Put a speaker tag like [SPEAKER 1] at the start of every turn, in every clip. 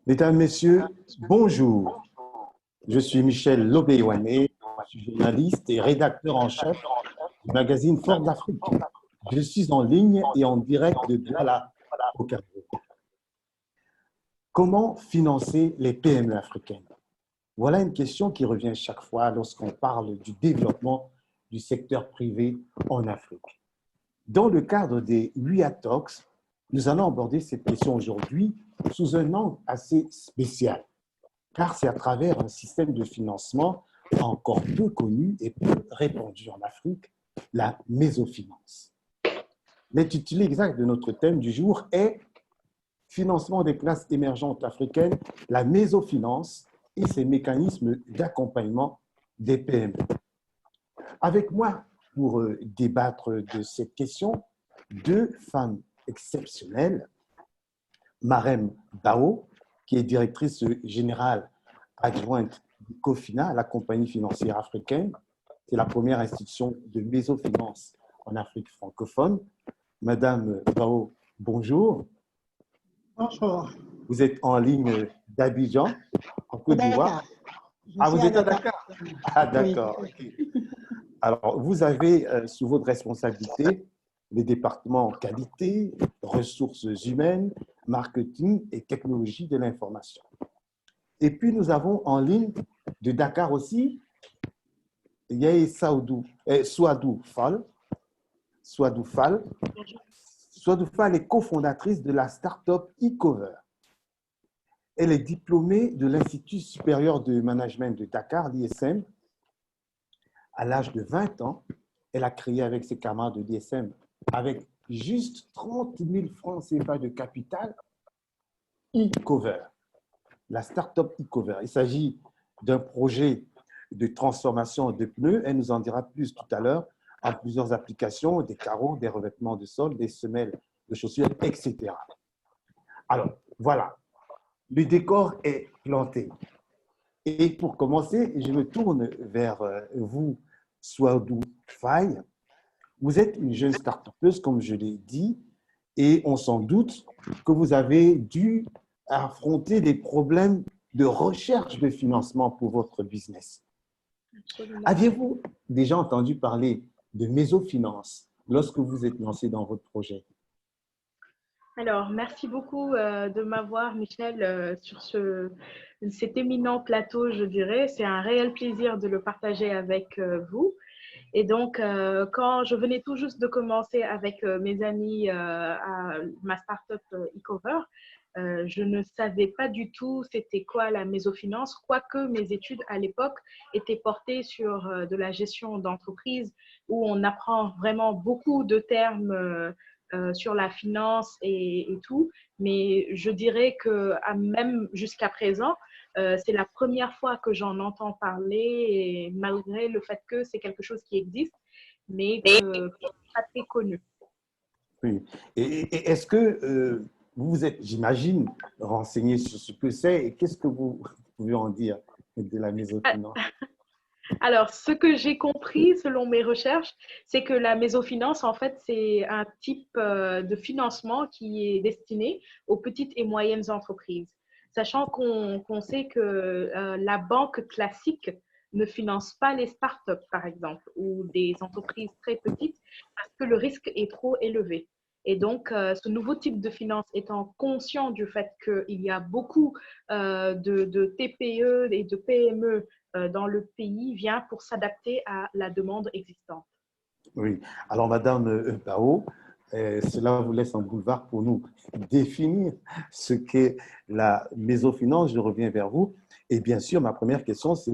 [SPEAKER 1] Mesdames, Messieurs, bonjour. Je suis Michel Lobéouane, je suis journaliste et rédacteur en chef du magazine Fort d'Afrique. Je suis en ligne et en direct de Douala, au Cameroun. Comment financer les PME africaines? Voilà une question qui revient chaque fois lorsqu'on parle du développement du secteur privé en Afrique. Dans le cadre des WIA Talks, nous allons aborder cette question aujourd'hui sous un angle assez spécial, car c'est à travers un système de financement encore peu connu et peu répandu en Afrique, la mésofinance. L'intitulé exact de notre thème du jour est « Financement des classes émergentes africaines, la mésofinance et ses mécanismes d'accompagnement des PME ». Avec moi, pour débattre de cette question, deux femmes exceptionnelles, Marème Bao, qui est directrice générale adjointe du COFINA, la compagnie financière africaine. C'est la première institution de mésofinance en Afrique francophone. Madame Bao, bonjour.
[SPEAKER 2] Bonjour.
[SPEAKER 1] Vous êtes en ligne d'Abidjan, en Côte d'Ivoire. Ah, vous êtes à Dakar? Ah, d'accord. Oui. Okay. Alors, vous avez sous votre responsabilité les départements qualité, ressources humaines, marketing et technologie de l'information. Et puis, nous avons en ligne de Dakar aussi, Yaye Souadou Fall. Souadou Fall est cofondatrice de la start-up eCover. Elle est diplômée de l'Institut supérieur de management de Dakar, l'ISM. À l'âge de 20 ans, elle a créé avec ses camarades de l'ISM, avec juste 30 000 francs CFA de capital, eCover, la start-up eCover. Il s'agit d'un projet de transformation de pneus. Elle nous en dira plus tout à l'heure, en plusieurs applications, des carreaux, des revêtements de sol, des semelles de chaussures, etc. Alors, voilà, le décor est planté. Et pour commencer, je me tourne vers vous, Souadou Fall. Vous êtes une jeune start-upeuse, comme je l'ai dit, et on s'en doute que vous avez dû affronter des problèmes de recherche de financement pour votre business. Aviez-vous déjà entendu parler de mésofinance lorsque vous êtes lancé dans votre projet?
[SPEAKER 3] Alors, merci beaucoup de m'avoir, Michel, sur cet éminent plateau, je dirais. C'est un réel plaisir de le partager avec vous. Et donc, quand je venais tout juste de commencer avec mes amis à ma startup eCover, je ne savais pas du tout c'était quoi la mésofinance, quoique mes études à l'époque étaient portées sur de la gestion d'entreprise, où on apprend vraiment beaucoup de termes sur la finance et tout. Mais je dirais que même jusqu'à présent, c'est la première fois que j'en entends parler, et malgré le fait que c'est quelque chose qui existe, mais que pas très connu.
[SPEAKER 1] Oui. Et est-ce que vous vous êtes, j'imagine, renseigné sur ce que c'est et qu'est-ce que vous pouvez en dire de la mésofinance?
[SPEAKER 3] Alors, ce que j'ai compris selon mes recherches, c'est que la mésofinance, en fait, c'est un type de financement qui est destiné aux petites et moyennes entreprises. Sachant qu'on sait que la banque classique ne finance pas les startups, par exemple, ou des entreprises très petites, parce que le risque est trop élevé. Et donc, ce nouveau type de finance étant conscient du fait qu'il y a beaucoup de TPE et de PME dans le pays, vient pour s'adapter à la demande existante.
[SPEAKER 1] Oui. Alors, Madame Bao, cela vous laisse un boulevard pour nous définir ce qu'est la mésofinance. Je reviens vers vous. Et bien sûr, ma première question, c'est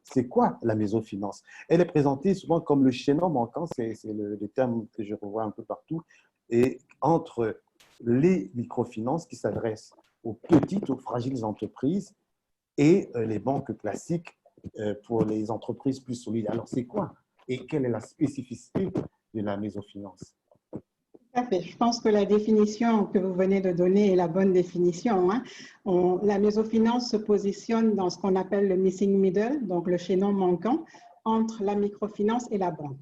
[SPEAKER 1] c'est quoi la mésofinance? Elle est présentée souvent comme le chaînon manquant, c'est le terme que je revois un peu partout, et entre les microfinances qui s'adressent aux petites, aux fragiles entreprises et les banques classiques pour les entreprises plus solides. Alors, c'est quoi et quelle est la spécificité de la mésofinance?
[SPEAKER 2] Tout à fait. Je pense que la définition que vous venez de donner est la bonne définition. La mésofinance se positionne dans ce qu'on appelle le missing middle, donc le chaînon manquant, entre la microfinance et la banque.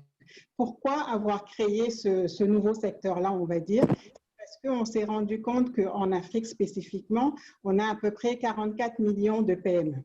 [SPEAKER 2] Pourquoi avoir créé ce nouveau secteur-là, on va dire? Parce qu'on s'est rendu compte qu'en Afrique spécifiquement, on a à peu près 44 millions de PME.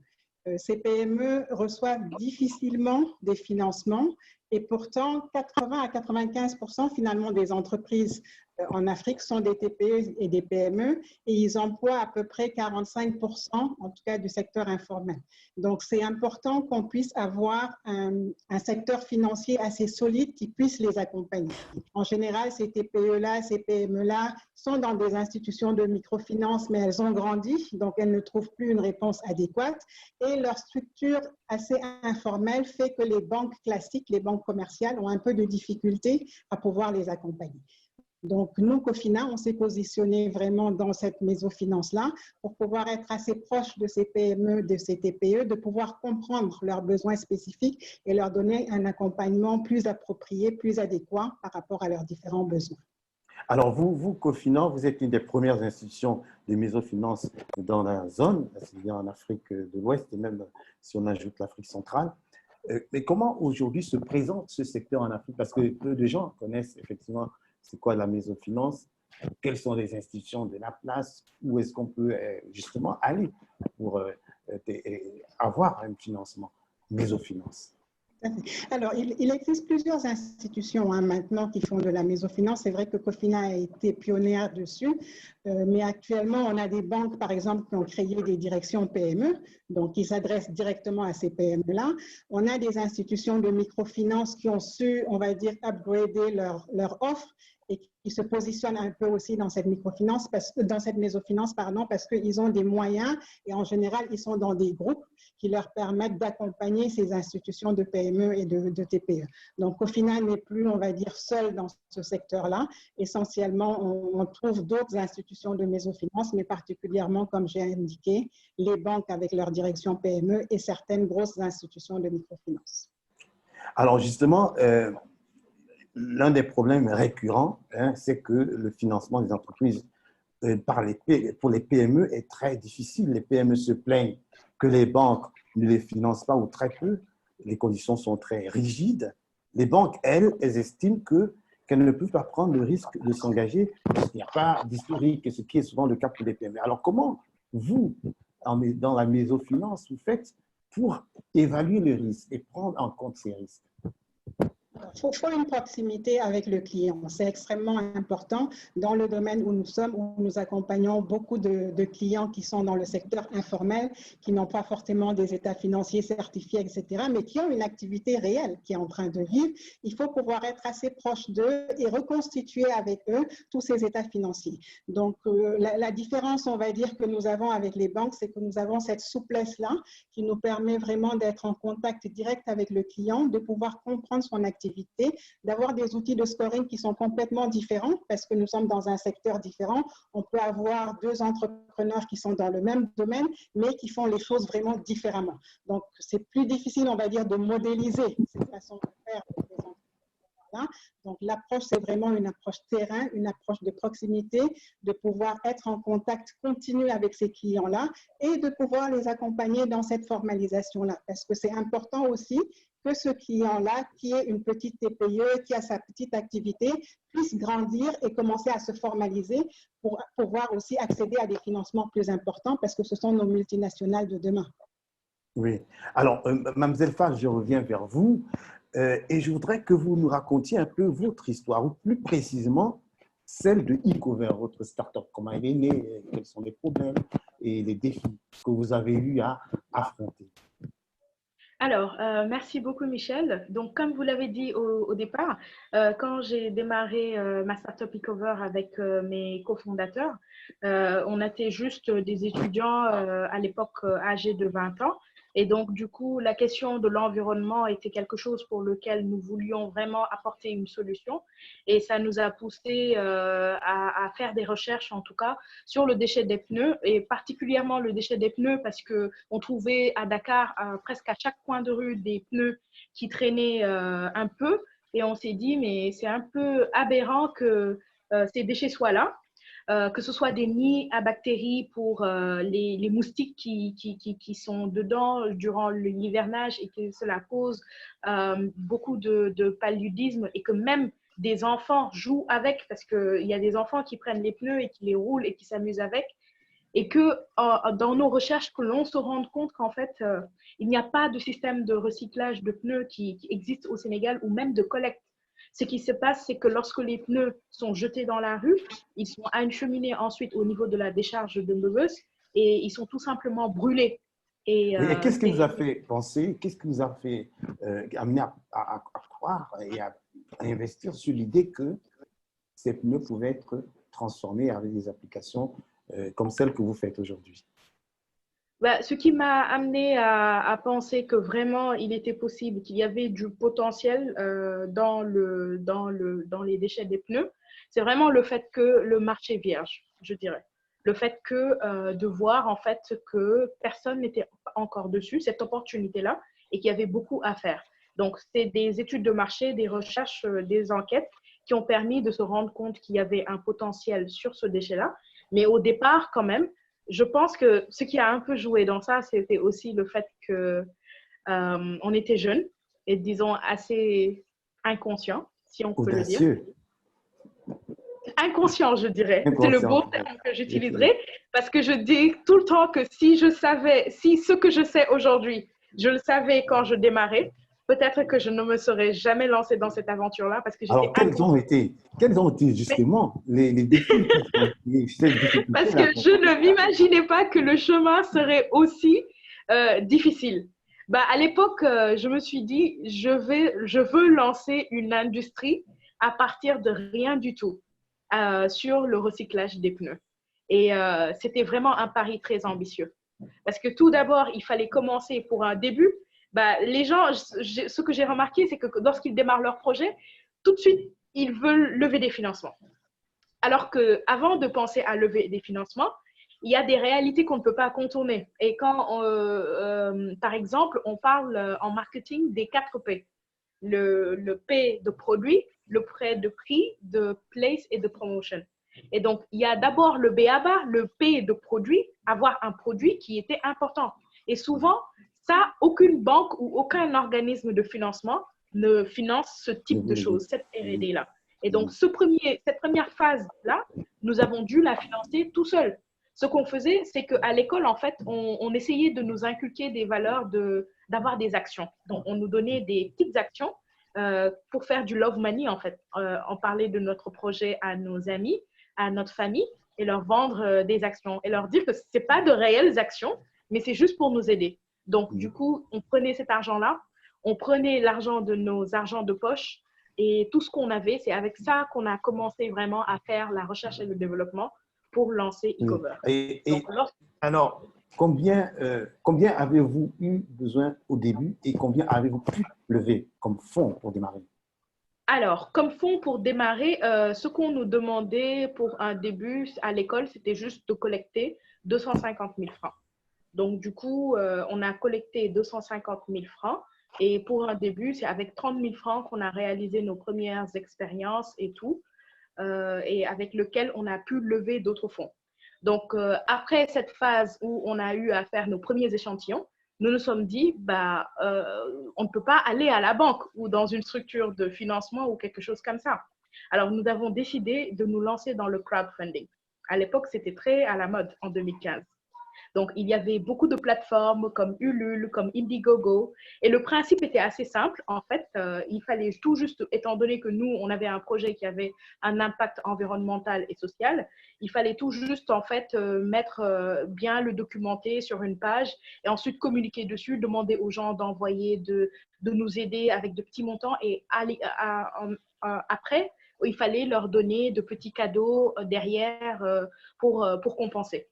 [SPEAKER 2] Ces PME reçoivent difficilement des financements et pourtant 80 à 95% finalement des entreprises en Afrique sont des TPE et des PME et ils emploient à peu près 45% en tout cas du secteur informel. Donc c'est important qu'on puisse avoir un secteur financier assez solide qui puisse les accompagner. En général, ces TPE-là, ces PME-là sont dans des institutions de microfinance, mais elles ont grandi, donc elles ne trouvent plus une réponse adéquate et leur structure assez informelle fait que les banques classiques, les banques commerciales ont un peu de difficulté à pouvoir les accompagner. Donc, nous, Cofina, on s'est positionné vraiment dans cette mésofinance-là pour pouvoir être assez proche de ces PME, de ces TPE, de pouvoir comprendre leurs besoins spécifiques et leur donner un accompagnement plus approprié, plus adéquat par rapport à leurs différents besoins.
[SPEAKER 1] Alors, vous, Cofina, vous êtes une des premières institutions de mésofinance dans la zone, c'est-à-dire en Afrique de l'Ouest et même si on ajoute l'Afrique centrale. Mais comment aujourd'hui se présente ce secteur en Afrique? Parce que peu de gens connaissent effectivement c'est quoi la mésofinance, quelles sont les institutions de la place, où est-ce qu'on peut justement aller pour avoir un financement mésofinance.
[SPEAKER 2] Alors, il existe plusieurs institutions maintenant qui font de la mésofinance. C'est vrai que Cofina a été pionnière dessus, mais actuellement, on a des banques, par exemple, qui ont créé des directions PME, donc qui s'adressent directement à ces PME-là. On a des institutions de microfinance qui ont su, on va dire, upgrader leur offre et qui se positionnent un peu aussi dans cette microfinance, dans cette mésofinance, parce qu'ils ont des moyens et en général, ils sont dans des groupes qui leur permettent d'accompagner ces institutions de PME et de TPE. Donc, au final, n'est plus, on va dire, seul dans ce secteur-là. Essentiellement, on trouve d'autres institutions de mésofinance, mais particulièrement, comme j'ai indiqué, les banques avec leur direction PME et certaines grosses institutions de microfinance.
[SPEAKER 1] Alors, justement, l'un des problèmes récurrents, c'est que le financement des entreprises pour les PME est très difficile. Les PME se plaignent que les banques ne les financent pas ou très peu. Les conditions sont très rigides. Les banques, elles estiment qu'elles ne peuvent pas prendre le risque de s'engager parce qu'il n'y a pas d'historique, ce qui est souvent le cas pour les PME. Alors, comment vous, dans la mésofinance, vous faites pour évaluer le risque et prendre en compte ces risques?
[SPEAKER 2] Il faut une proximité avec le client. C'est extrêmement important dans le domaine où nous sommes, où nous accompagnons beaucoup de clients qui sont dans le secteur informel, qui n'ont pas forcément des états financiers certifiés, etc., mais qui ont une activité réelle qui est en train de vivre. Il faut pouvoir être assez proche d'eux et reconstituer avec eux tous ces états financiers. Donc, la différence, on va dire, que nous avons avec les banques, c'est que nous avons cette souplesse-là qui nous permet vraiment d'être en contact direct avec le client, de pouvoir comprendre son activité, d'avoir des outils de scoring qui sont complètement différents parce que nous sommes dans un secteur différent. On peut avoir deux entrepreneurs qui sont dans le même domaine, mais qui font les choses vraiment différemment. Donc, c'est plus difficile, on va dire, de modéliser cette façon de faire avec les entrepreneurs. Donc, l'approche, c'est vraiment une approche terrain, une approche de proximité, de pouvoir être en contact continu avec ces clients-là et de pouvoir les accompagner dans cette formalisation-là. Parce que c'est important aussi que ce client-là, qui est une petite TPE, qui a sa petite activité, puisse grandir et commencer à se formaliser pour pouvoir aussi accéder à des financements plus importants parce que ce sont nos multinationales de demain.
[SPEAKER 1] Oui. Alors, Mme Fall, je reviens vers vous et je voudrais que vous nous racontiez un peu votre histoire, ou plus précisément celle de Ecover, votre start-up. Comment elle est née, quels sont les problèmes et les défis que vous avez eu à affronter.
[SPEAKER 3] Alors, merci beaucoup, Michel. Donc, comme vous l'avez dit au départ, quand j'ai démarré ma startup Ecover avec mes cofondateurs, on était juste des étudiants à l'époque âgés de 20 ans. Et donc, du coup, la question de l'environnement était quelque chose pour lequel nous voulions vraiment apporter une solution. Et ça nous a poussé à faire des recherches, en tout cas, sur le déchet des pneus, et particulièrement le déchet des pneus, parce qu'on trouvait à Dakar, presque à chaque coin de rue, des pneus qui traînaient un peu. Et on s'est dit, mais c'est un peu aberrant que ces déchets soient là. Que ce soit des nids à bactéries pour les moustiques qui sont dedans durant l'hivernage et que cela cause beaucoup de paludisme et que même des enfants jouent avec, parce qu'il y a des enfants qui prennent les pneus et qui les roulent et qui s'amusent avec, et que dans nos recherches, que l'on se rende compte qu'en fait, il n'y a pas de système de recyclage de pneus qui existe au Sénégal ou même de collecte. Ce qui se passe, c'est que lorsque les pneus sont jetés dans la rue, ils sont acheminés ensuite au niveau de la décharge de Meubeuss et ils sont tout simplement brûlés.
[SPEAKER 1] Et qu'est-ce qui vous a fait penser, qu'est-ce qui vous a fait amener à croire et à investir sur l'idée que ces pneus pouvaient être transformés avec des applications comme celles que vous faites aujourd'hui?
[SPEAKER 3] Ce qui m'a amené à penser que vraiment il était possible, qu'il y avait du potentiel dans les déchets des pneus, c'est vraiment le fait que le marché est vierge, je dirais. Le fait de voir en fait que personne n'était encore dessus, cette opportunité-là, et qu'il y avait beaucoup à faire. Donc, c'est des études de marché, des recherches, des enquêtes qui ont permis de se rendre compte qu'il y avait un potentiel sur ce déchet-là. Mais au départ, quand même, je pense que ce qui a un peu joué dans ça, c'était aussi le fait qu'on était jeunes et, disons, assez inconscients, si on peut le dire. Inconscient, je dirais. C'est le beau terme que j'utiliserai parce que je dis tout le temps que si je savais, si ce que je sais aujourd'hui, je le savais quand je démarrais, peut-être que je ne me serais jamais lancée dans cette aventure-là parce que j'étais
[SPEAKER 1] Alors, quels ont été justement les défis?
[SPEAKER 3] Parce que je ne m'imaginais pas que le chemin serait aussi difficile. À l'époque, je me suis dit, je veux lancer une industrie à partir de rien du tout sur le recyclage des pneus. Et c'était vraiment un pari très ambitieux. Parce que tout d'abord, il fallait commencer pour un début. Les gens, ce que j'ai remarqué, c'est que lorsqu'ils démarrent leur projet, tout de suite, ils veulent lever des financements. Alors qu'avant de penser à lever des financements, il y a des réalités qu'on ne peut pas contourner. Et quand, par exemple, on parle en marketing des 4 P. Le P de produit, le P de prix, de place et de promotion. Et donc, il y a d'abord le B.A.B.A., le P de produit, avoir un produit qui était important. Et souvent, ça, aucune banque ou aucun organisme de financement ne finance ce type de choses, cette R&D-là. Et donc, cette première phase-là, nous avons dû la financer tout seul. Ce qu'on faisait, c'est qu'à l'école, en fait, on essayait de nous inculquer des valeurs d'avoir des actions. Donc, on nous donnait des petites actions pour faire du love money, en fait. On parlait de notre projet à nos amis, à notre famille, et leur vendre des actions et leur dire que ce n'est pas de réelles actions, mais c'est juste pour nous aider. Donc, du coup, on prenait cet argent-là, on prenait l'argent de nos argents de poche et tout ce qu'on avait, c'est avec ça qu'on a commencé vraiment à faire la recherche et le développement pour lancer eCover.
[SPEAKER 1] Alors, combien avez-vous eu besoin au début et combien avez-vous pu lever comme fonds pour démarrer?
[SPEAKER 3] Alors, comme fonds pour démarrer, ce qu'on nous demandait pour un début à l'école, c'était juste de collecter 250 000 francs. Donc, du coup, on a collecté 250 000 francs. Et pour un début, c'est avec 30 000 francs qu'on a réalisé nos premières expériences et tout, et avec lequel on a pu lever d'autres fonds. Donc, après cette phase où on a eu à faire nos premiers échantillons, nous nous sommes dit, on ne peut pas aller à la banque ou dans une structure de financement ou quelque chose comme ça. Alors, nous avons décidé de nous lancer dans le crowdfunding. À l'époque, c'était très à la mode en 2015. Donc, il y avait beaucoup de plateformes comme Ulule, comme Indiegogo. Et le principe était assez simple. En fait, il fallait tout juste, étant donné que nous, on avait un projet qui avait un impact environnemental et social, il fallait tout juste, en fait, bien le documenter sur une page et ensuite communiquer dessus, demander aux gens d'envoyer, de nous aider avec de petits montants. Et après, il fallait leur donner de petits cadeaux derrière pour compenser.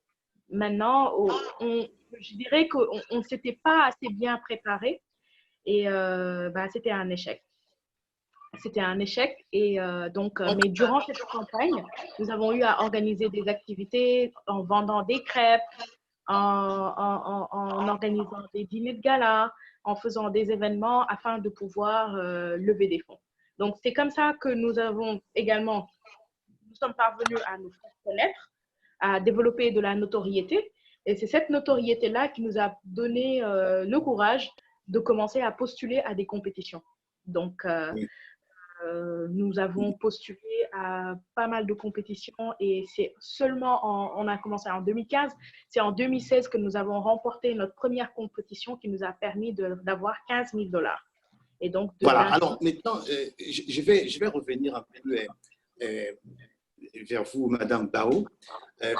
[SPEAKER 3] Maintenant, je dirais qu'on ne s'était pas assez bien préparé et c'était un échec. C'était un échec et mais durant cette campagne, nous avons eu à organiser des activités en vendant des crêpes, en organisant des dîners de gala, en faisant des événements afin de pouvoir lever des fonds. Donc, c'est comme ça que nous sommes parvenus à nous faire connaître, à développer de la notoriété. Et c'est cette notoriété-là qui nous a donné le courage de commencer à postuler à des compétitions. Donc, Nous avons postulé à pas mal de compétitions et c'est seulement, on a commencé en 2015, c'est en 2016 que nous avons remporté notre première compétition qui nous a permis d'avoir 15 000 $. Et donc,
[SPEAKER 1] voilà, alors maintenant, je vais revenir un peu vers vous, Madame Bao,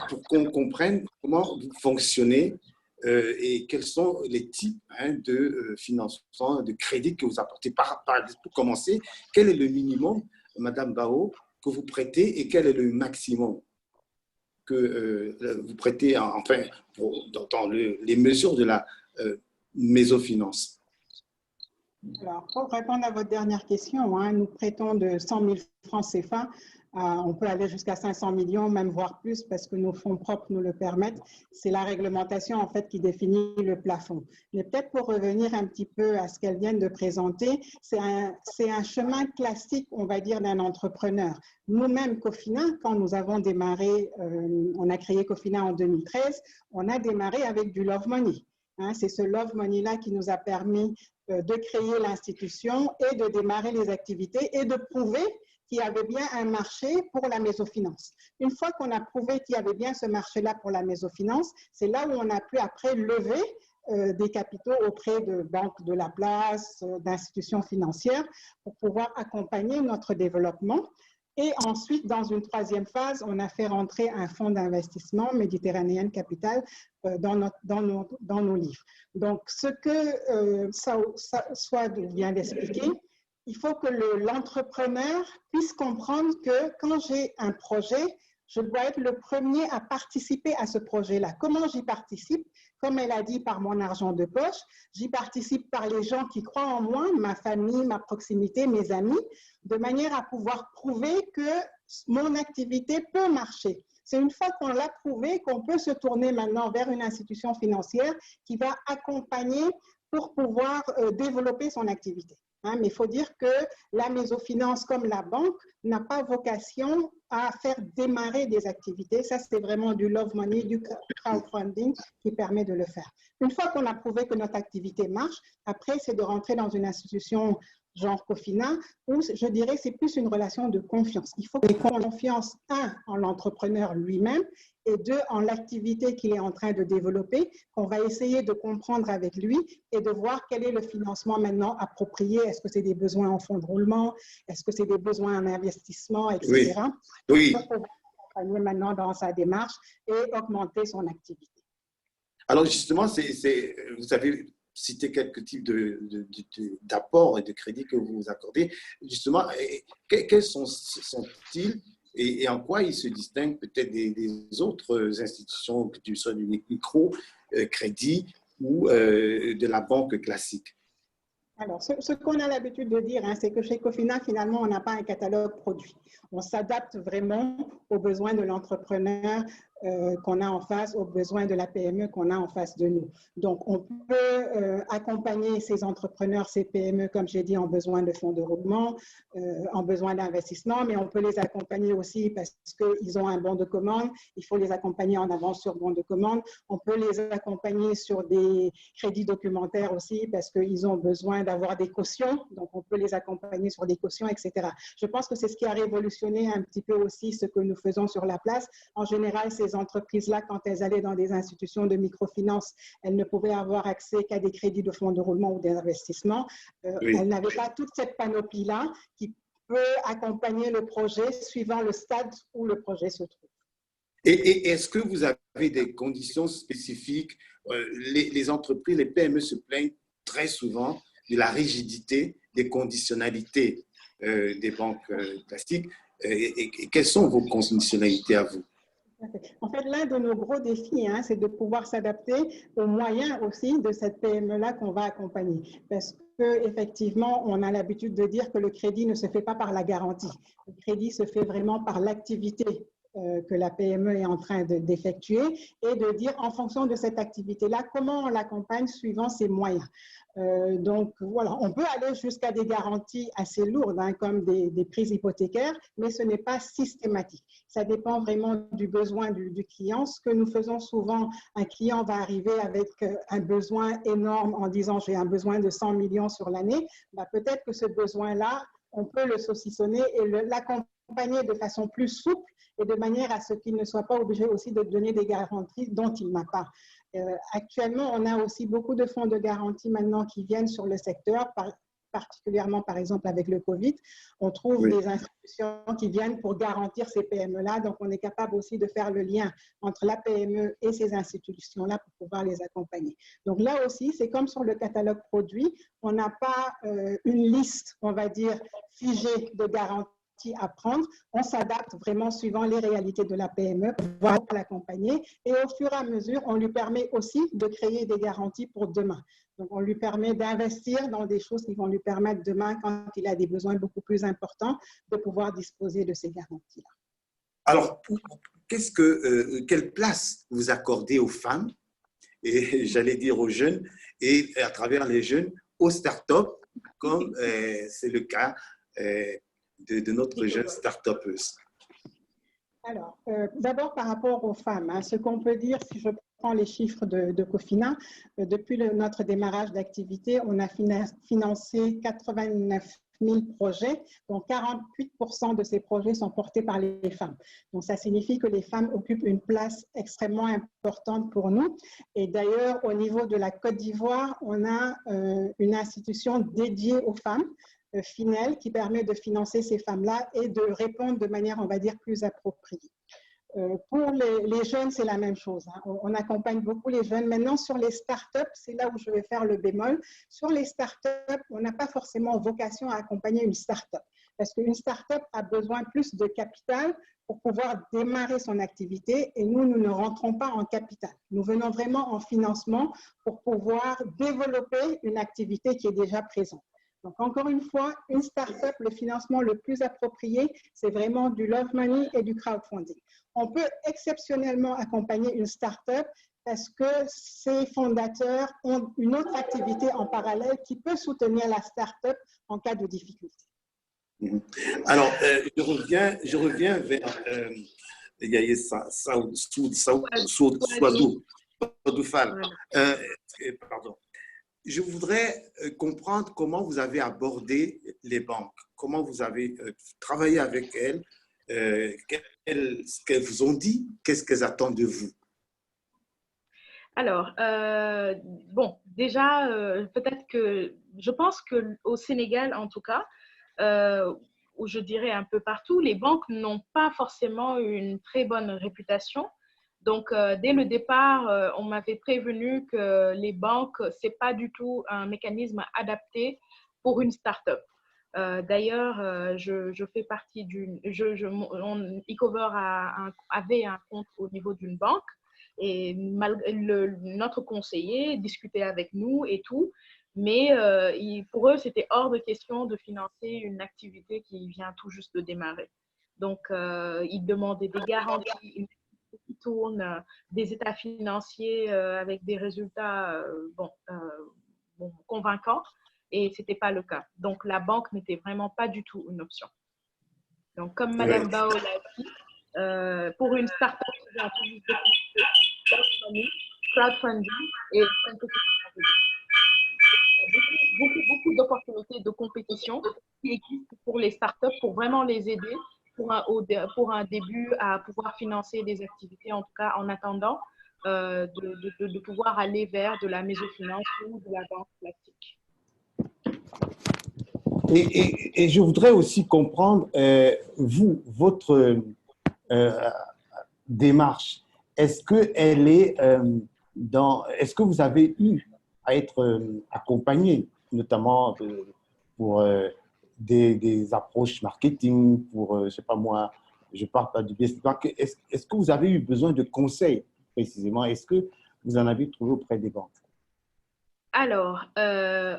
[SPEAKER 1] pour qu'on comprenne comment vous fonctionnez et quels sont les types de financement, de crédit que vous apportez. Pour commencer, quel est le minimum, Madame Bao, que vous prêtez et quel est le maximum que vous prêtez, enfin, dans les mesures de la mésofinance?
[SPEAKER 2] Alors, pour répondre à votre dernière question, nous prêtons de 100 000 francs CFA. On peut aller jusqu'à 500 millions, même voire plus, parce que nos fonds propres nous le permettent. C'est la réglementation, en fait, qui définit le plafond. Mais peut-être pour revenir un petit peu à ce qu'elles viennent de présenter, c'est un chemin classique, on va dire, d'un entrepreneur. Nous-mêmes, Cofina, quand nous avons démarré, on a créé Cofina en 2013, on a démarré avec du Love Money. C'est ce Love Money-là qui nous a permis de créer l'institution et de démarrer les activités et de prouver qu'il y avait bien un marché pour la mésofinance. Une fois qu'on a prouvé qu'il y avait bien ce marché-là pour la mésofinance, c'est là où on a pu après lever des capitaux auprès de banques de la place, d'institutions financières pour pouvoir accompagner notre développement. Et ensuite, dans une troisième phase, on a fait rentrer un fonds d'investissement, Méditerranéen Capital, dans nos livres. Donc, ce que Swad vient d'expliquer, il faut que l'entrepreneur puisse comprendre que quand j'ai un projet, je dois être le premier à participer à ce projet-là. Comment j'y participe? Comme elle a dit, par mon argent de poche, j'y participe par les gens qui croient en moi, ma famille, ma proximité, mes amis, de manière à pouvoir prouver que mon activité peut marcher. C'est une fois qu'on l'a prouvé qu'on peut se tourner maintenant vers une institution financière qui va accompagner pour pouvoir développer son activité. Mais il faut dire que la mésofinance, comme la banque, n'a pas vocation à faire démarrer des activités. Ça, c'est vraiment du love money, du crowdfunding qui permet de le faire. Une fois qu'on a prouvé que notre activité marche, après, c'est de rentrer dans une institution genre Cofina, où je dirais c'est plus une relation de confiance. Il faut qu'on ait confiance, en l'entrepreneur lui-même, et deux, en l'activité qu'il est en train de développer, qu'on va essayer de comprendre avec lui et de voir quel est le financement maintenant approprié. Est-ce que c'est des besoins en fonds de roulement? Est-ce que c'est des besoins en investissement, etc.
[SPEAKER 1] Oui.
[SPEAKER 2] Il faut accompagner maintenant dans sa démarche et augmenter son activité.
[SPEAKER 1] Alors justement, vous avez cité quelques types d'apports et de crédits que vous accordez. Justement, quels sont-ils et en quoi ils se distinguent peut-être des autres institutions, que tu sois du micro-crédit ou de la banque classique?
[SPEAKER 2] Alors, ce qu'on a l'habitude de dire, c'est que chez Cofina, finalement, on n'a pas un catalogue produit. On s'adapte vraiment aux besoins de l'entrepreneur qu'on a en face, aux besoins de la PME qu'on a en face de nous. Donc, on peut accompagner ces entrepreneurs, ces PME, comme j'ai dit, en besoin de fonds de roulement, en besoin d'investissement, mais on peut les accompagner aussi parce qu'ils ont un bon de commande. Il faut les accompagner en avance sur bon de commande. On peut les accompagner sur des crédits documentaires aussi parce qu'ils ont besoin d'avoir des cautions. Donc, on peut les accompagner sur des cautions, etc. Je pense que c'est ce qui a révolutionné un petit peu aussi ce que nous faisons sur la place. En général, ces entreprises-là, quand elles allaient dans des institutions de microfinance, elles ne pouvaient avoir accès qu'à des crédits de fonds de roulement ou d'investissement.
[SPEAKER 1] Oui.
[SPEAKER 2] Elles n'avaient pas toute cette panoplie-là qui peut accompagner le projet suivant le stade où le projet se trouve.
[SPEAKER 1] Et est-ce que vous avez des conditions spécifiques? Les entreprises, les PME se plaignent très souvent de la rigidité des conditionnalités des banques classiques. Et quelles sont vos conditionnalités à vous?
[SPEAKER 2] En fait, l'un de nos gros défis, c'est de pouvoir s'adapter aux moyens aussi de cette PME-là qu'on va accompagner. Parce qu'effectivement, on a l'habitude de dire que le crédit ne se fait pas par la garantie. Le crédit se fait vraiment par l'activité que la PME est en train d'effectuer et de dire en fonction de cette activité-là, comment on l'accompagne suivant ses moyens. Donc, voilà, on peut aller jusqu'à des garanties assez lourdes, comme des prêts hypothécaires, mais ce n'est pas systématique. Ça dépend vraiment du besoin du client. Ce que nous faisons souvent, un client va arriver avec un besoin énorme en disant « j'ai un besoin de 100 millions sur l'année », peut-être que ce besoin-là, on peut le saucissonner et l'accompagner de façon plus souple et de manière à ce qu'il ne soit pas obligé aussi de donner des garanties dont il n'a pas. Actuellement, on a aussi beaucoup de fonds de garantie maintenant qui viennent sur le secteur, particulièrement par exemple avec le Covid. On trouve des institutions qui viennent pour garantir ces PME-là, donc on est capable aussi de faire le lien entre la PME et ces institutions-là pour pouvoir les accompagner. Donc là aussi, c'est comme sur le catalogue produit, on n'a pas une liste, on va dire, figée de garantie à prendre, on s'adapte vraiment suivant les réalités de la PME pour pouvoir l'accompagner et au fur et à mesure, on lui permet aussi de créer des garanties pour demain. Donc, on lui permet d'investir dans des choses qui vont lui permettre demain, quand il a des besoins beaucoup plus importants, de pouvoir disposer de ces garanties-là.
[SPEAKER 4] Alors, quelle place vous accordez aux femmes, et j'allais dire aux jeunes, et à travers les jeunes, aux startups, comme c'est le cas de notre jeune start-upeuse?
[SPEAKER 2] Alors, d'abord par rapport aux femmes, hein, ce qu'on peut dire, si je prends les chiffres de Cofina, depuis notre démarrage d'activité, on a financé 89 000 projets, dont 48% de ces projets sont portés par les femmes. Donc, ça signifie que les femmes occupent une place extrêmement importante pour nous. Et d'ailleurs, au niveau de la Côte d'Ivoire, on a une institution dédiée aux femmes, Finel, qui permet de financer ces femmes-là et de répondre de manière, on va dire, plus appropriée. Pour les jeunes, c'est la même chose. Hein. On accompagne beaucoup les jeunes. Maintenant, sur les startups, c'est là où je vais faire le bémol. Sur les startups, on n'a pas forcément vocation à accompagner une startup. Parce qu'une startup a besoin plus de capital pour pouvoir démarrer son activité. Et nous, nous ne rentrons pas en capital. Nous venons vraiment en financement pour pouvoir développer une activité qui est déjà présente. Donc, encore une fois, une start-up, le financement le plus approprié, c'est vraiment du love money et du crowdfunding. On peut exceptionnellement accompagner une start-up parce que ses fondateurs ont une autre activité en parallèle qui peut soutenir la start-up en cas de difficulté.
[SPEAKER 4] Alors, je reviens vers Yaye Souadou Fall. Pardon. Je voudrais comprendre comment vous avez abordé les banques, comment vous avez travaillé avec elles, ce qu'elles vous ont dit, qu'est-ce qu'elles attendent de vous?
[SPEAKER 3] Alors, bon, déjà, peut-être que je pense qu'au Sénégal, en tout cas, ou je dirais un peu partout, les banques n'ont pas forcément une très bonne réputation. Donc, dès le départ, on m'avait prévenu que les banques, ce n'est pas du tout un mécanisme adapté pour une start-up. D'ailleurs, je fais partie d'une… Ecover avait un compte au niveau d'une banque et notre conseiller discutait avec nous et tout. Mais pour eux, c'était hors de question de financer une activité qui vient tout juste de démarrer. Donc, ils demandaient des garanties, qui tournent, des états financiers avec des résultats convaincants, et ce n'était pas le cas. Donc, la banque n'était vraiment pas du tout une option. Donc, comme Mme Bao l'a dit, pour une start-up qui vient tout juste de crowdfunding et beaucoup d'opportunités de compétition qui existent pour les startups pour vraiment les aider pour un début à pouvoir financer des activités, en tout cas en attendant de pouvoir aller vers de la mésofinance ou de la banque classique.
[SPEAKER 1] Et je voudrais aussi comprendre, votre démarche, est-ce que vous avez eu à être accompagné, notamment pour des approches marketing, pour, je ne sais pas moi, je ne parle pas du business. Est-ce que vous avez eu besoin de conseils précisément? Est-ce que vous en avez trouvé auprès des banques?
[SPEAKER 3] Alors,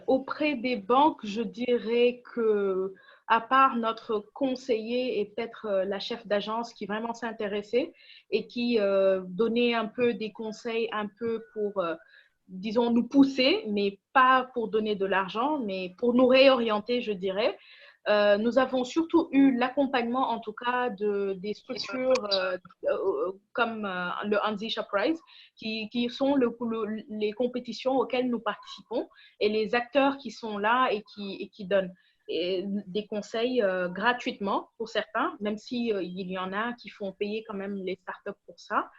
[SPEAKER 3] auprès des banques, je dirais que, à part notre conseiller et peut-être la chef d'agence qui vraiment s'intéressait et qui donnait un peu des conseils un peu pour, disons, nous pousser, mais pas pour donner de l'argent, mais pour nous réorienter, je dirais. Nous avons surtout eu l'accompagnement, en tout cas, des structures comme le Anzisha Prize, qui sont les compétitions auxquelles nous participons et les acteurs qui sont là et qui donnent. des conseils gratuitement pour certains, même si il y en a qui font payer quand même les startups pour ça.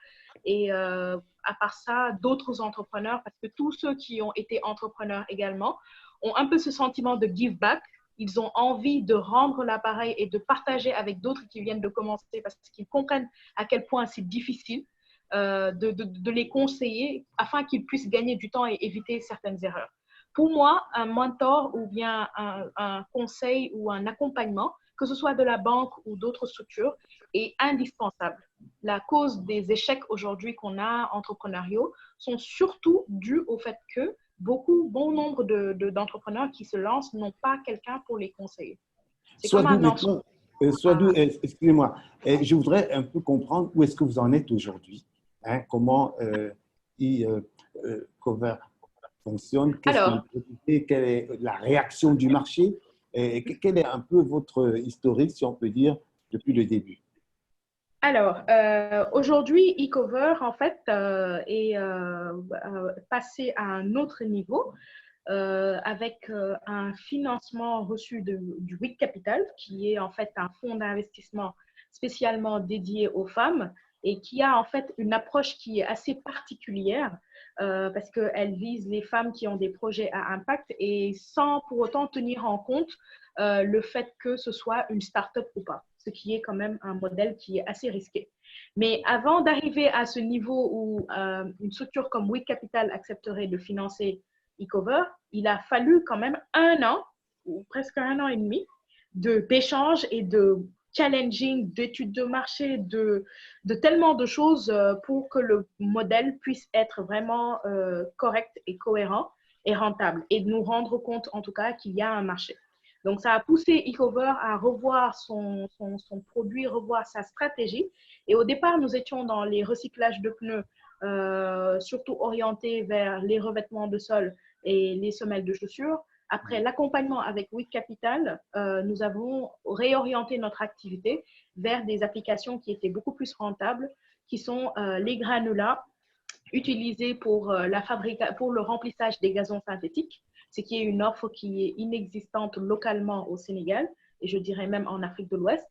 [SPEAKER 3] Et à part ça, d'autres entrepreneurs, parce que tous ceux qui ont été entrepreneurs également ont un peu ce sentiment de give back. Ils ont envie de rendre l'appareil et de partager avec d'autres qui viennent de commencer parce qu'ils comprennent à quel point c'est difficile de les conseiller afin qu'ils puissent gagner du temps et éviter certaines erreurs. Pour moi, un mentor ou bien un conseil ou un accompagnement, que ce soit de la banque ou d'autres structures, est indispensable. La cause des échecs aujourd'hui qu'on a entrepreneuriaux sont surtout dus au fait que bon nombre d'entrepreneurs qui se lancent n'ont pas quelqu'un pour les conseiller. C'est comme un enfant.
[SPEAKER 1] Excusez-moi, je voudrais un peu comprendre où est-ce que vous en êtes aujourd'hui, hein, comment Cover fonctionne, quelle est la réaction du marché, et quel est un peu votre historique, si on peut dire, depuis le début.
[SPEAKER 3] Alors, aujourd'hui, eCover, en fait, est passé à un autre niveau avec un financement reçu du WIC Capital, qui est en fait un fonds d'investissement spécialement dédié aux femmes et qui a en fait une approche qui est assez particulière parce qu'elle vise les femmes qui ont des projets à impact et sans pour autant tenir en compte le fait que ce soit une start-up ou pas, ce qui est quand même un modèle qui est assez risqué. Mais avant d'arriver à ce niveau où une structure comme WIC Capital accepterait de financer eCover, il a fallu quand même 1 an, ou presque 1 an et demi, d'échanges et de challenging, d'études de marché, de tellement de choses pour que le modèle puisse être vraiment correct et cohérent et rentable et de nous rendre compte en tout cas qu'il y a un marché. Donc, ça a poussé eCover à revoir son produit, revoir sa stratégie. Et au départ, nous étions dans les recyclages de pneus, surtout orientés vers les revêtements de sol et les semelles de chaussures. Après l'accompagnement avec WIC Capital, nous avons réorienté notre activité vers des applications qui étaient beaucoup plus rentables, qui sont les granulats utilisés pour le remplissage des gazons synthétiques, ce qui est une offre qui est inexistante localement au Sénégal et je dirais même en Afrique de l'Ouest.